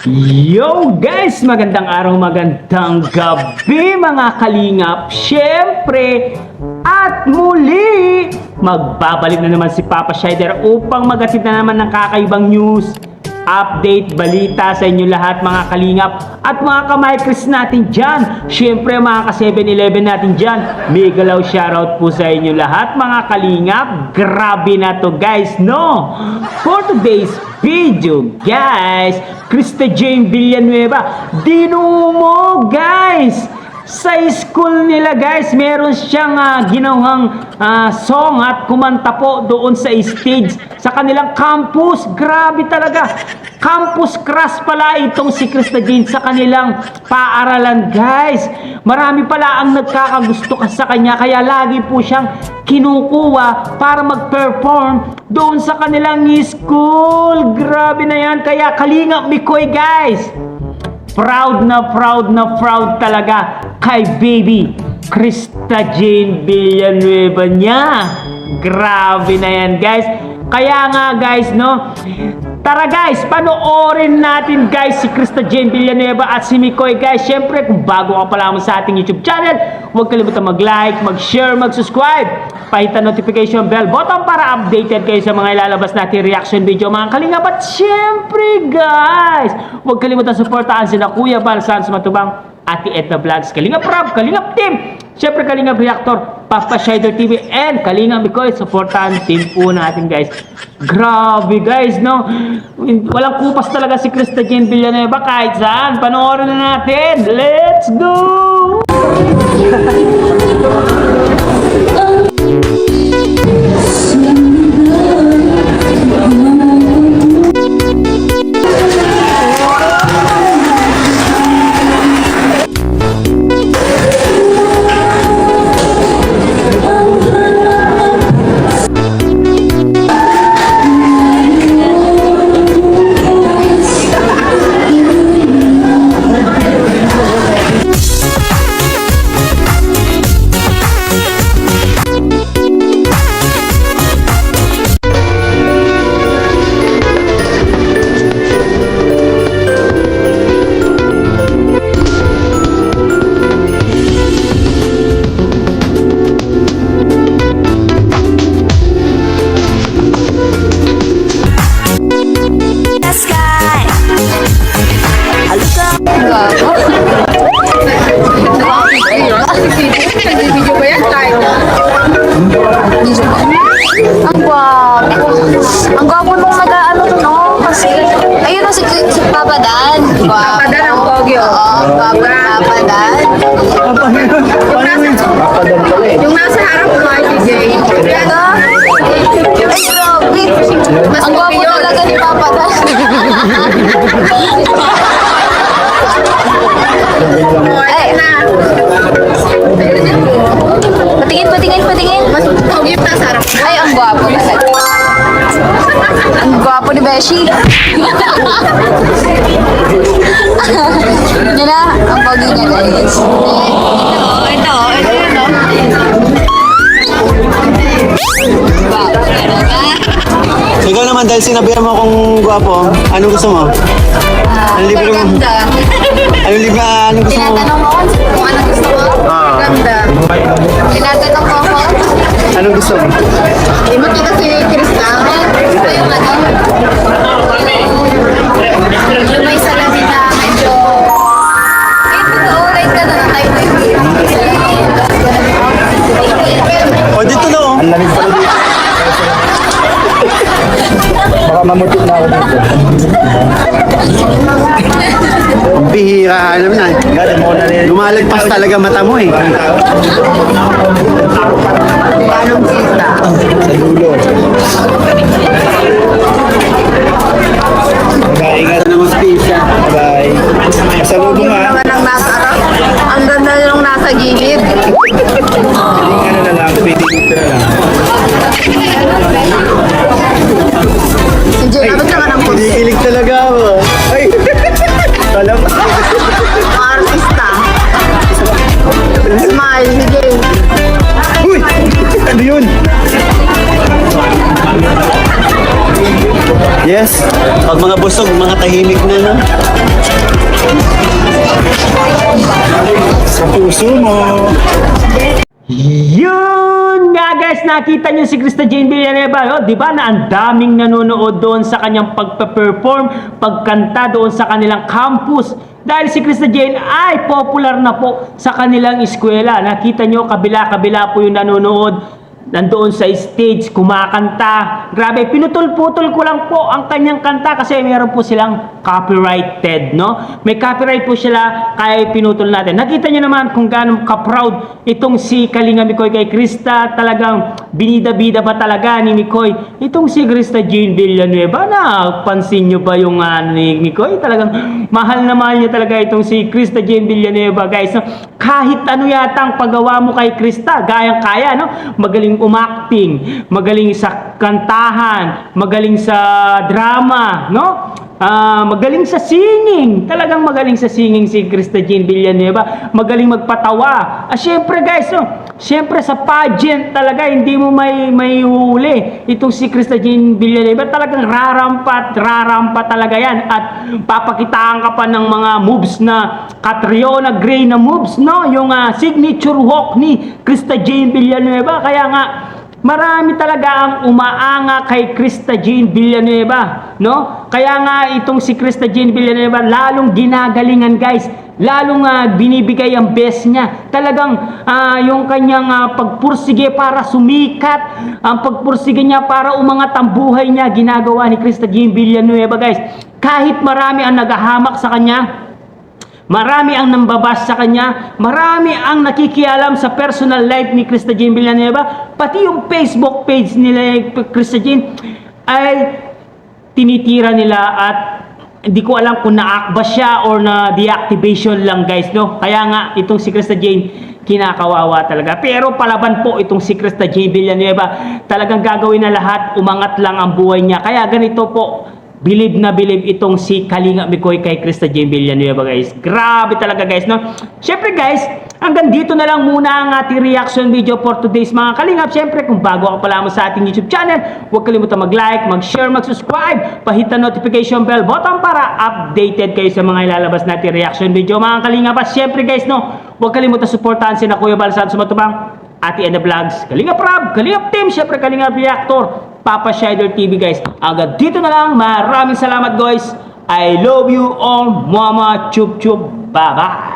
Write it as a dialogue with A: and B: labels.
A: Yo guys! Magandang araw, magandang gabi mga kalingap. Siyempre, at muli, magbabalik na naman si Papa Shider upang magatid na naman ng kakaibang news, update, balita sa inyo lahat mga kalingap at mga ka-micros natin dyan. Siyempre mga ka-7-Eleven natin dyan, mega low shoutout po sa inyo lahat mga kalingap. Grabe na to guys, no? For today's video guys, Krista Jane Villanueva dinumo guys sa school nila guys. Meron siyang ginawang song at kumanta po doon sa stage sa kanilang campus. Grabe talaga, campus crush pala itong si Krista Jane sa kanilang paaralan guys. Marami pala ang nagkakagusto sa kanya, kaya lagi po siyang kinukuha para mag-perform doon sa kanilang school. Grabe na yan, kaya Kalingap Mikoy guys, proud na proud talaga kay baby Krista Jane Villanueva niya. Grabe na yan guys. Kaya nga guys, no, tara guys, panoorin natin guys si Krista Jane Villanueva at si Mikoy guys. Syempre, kung bago ka pa lamang sa ating YouTube channel, huwag kalimutan mag-like, mag-share, mag-subscribe, pahit ang notification bell button para updated kayo sa mga ilalabas natin reaction video mga kalingap. At syempre guys, huwag kalimutan supportahan sina Kuya Bal, Sans Matubang, Ate Edna Vlogs, Kalingap Rob, Kalingap Team, syempre Kalingap Reactor, Papa Shider TV, and Kalingap Mikoy. Supportahan team po natin guys. Grabe guys, no, walang kupas talaga si Krista Jane Villanueva kahit saan. Panoorin na natin, let's go.
B: Ang gwapo nung nag-ano, no? Kasi, ayun o, si Papa Dan. Papa Dan ang pogi, o. Oo, gwapo ni Papa Dan. Yung nasa harap mo, si Jay. Ito? Ay, grabe. Ang gwapo talaga ni Papa Dan. Ay, na. Patingin. Mas pogi yung nasa harap. Ay, ang gwapo talaga. Ang gwapo ni Beshi. Yan na, ang pogi niya guys. Ito yun, no? Gwapo talaga.
C: Ikaw naman, dahil sinabihan mo akong gwapo, anong gusto mo? Anong libre mo?
B: Ganda.
C: Anong gusto mo?
B: Tinatanong mo kung anong gusto mo? Ganda. Tinatanong mo ako?
C: Anong gusto mo?
B: Di mo kita si Krista. Gusto yung ano? Yung may salamin na medyo... totoo, right ka na tayo may
C: O, dito na oh. Ang lamig pala dito. Baka mamutik na ako dito. Bihira, alam na. Lumalagpas talaga mata mo eh.
B: Anong kita?
C: Sa dulo. Ingat na mag-pizza. Bye. Pasalubong ha.
B: Ang ganda yung nasa gilid.
C: Ano na lang, pwede dito na lang.
B: Si Jay, abot ka ng pusi.
C: Kinikilig talaga ako. Ay! Alam mo.
B: Mga artista. Smile, si Jay.
C: Uy! Ano yun? Yes. Pag mga busog, mga tahimik na, no? Sa puso mo.
A: Yun nga guys, nakita niyo si Krista Jane Villanueva, no? Di ba na ang daming nanonood doon sa kanyang pagpe-perform, pagkanta doon sa kanilang campus. Dahil si Krista Jane ay popular na po sa kanilang eskwela. Nakita niyo, kabila-kabila po yung nanonood. Nandoon sa stage, kumakanta. Grabe, pinutol-putol ko lang po ang kanyang kanta kasi meron po silang copyrighted, no? May copyright po sila kaya pinutol natin. Nakita niyo naman kung gaano ka-proud itong si Kalinga Mikoy kay Krista. Talagang binida-bida ba talaga ni Mikoy? Itong si Krista Jane Villanueva, na pansin niyo ba yung ni Mikoy? Talagang mahal na mahal niya talaga itong si Krista Jane Villanueva, guys. No? Kahit ano yata ang paggawa mo kay Krista, gayang-kaya, no? Magaling umacting, magaling sa kantahan, magaling sa drama, no? Magaling sa singing. Talagang magaling sa singing si Krista Jane Villanueva. Magaling magpatawa. Syempre guys, no? Syempre sa pageant talaga hindi mo may huli. Itong si Krista Jane Villanueva talagang rarampa talaga yan. At papakitaan ka pa ng mga moves na Catriona Gray na moves, no? Yung signature walk ni Krista Jane Villanueva. Kaya nga marami talaga ang umaanga kay Krista Jane Villanueva, no? Kaya nga itong si Krista Jane Villanueva lalong ginagalingan, guys. Lalong binibigay ang best niya. Talagang yung kanyang pagpursige para sumikat, ang pagpursige niya para umangat ang buhay niya, ginagawa ni Krista Jane Villanueva, guys. Kahit marami ang nagahamak sa kanya, marami ang nambabas sa kanya, marami ang nakikialam sa personal life ni Krista Jane Villanueva, pati yung Facebook page nila Krista Jane ay tinitira nila at hindi ko alam kung na-akba siya or na deactivation lang, guys, no? Kaya nga itong si Krista Jane kinakawawa talaga. Pero palaban po itong si Krista Jane Villanueva, talagang gagawin na lahat, umangat lang ang buhay niya. Kaya ganito po, bilib na bilib itong si Kalinga Mikoy kay Krista Jane Villanueva, guys. Grabe talaga, guys, no? Siyempre, guys, hanggang dito na lang muna ang ating reaction video for today's mga Kalingap. Siyempre, kung bago ka pa lamang sa ating YouTube channel, huwag kalimutan mag-like, mag-share, mag-subscribe, pahit ang notification bell button para updated kayo sa mga ilalabas natin reaction video, mga Kalingap. At siyempre, guys, no, huwag kalimutan suportahan si Kuya Bal Santos Matubang, Ate Ena Vlogs, Kalingap Rob, Kalingap Team, siyempre Kalingap Reactor, Papa Shider TV, guys. Agad dito na lang. Maraming salamat, guys. I love you all. Mama chup chup. Bye-bye.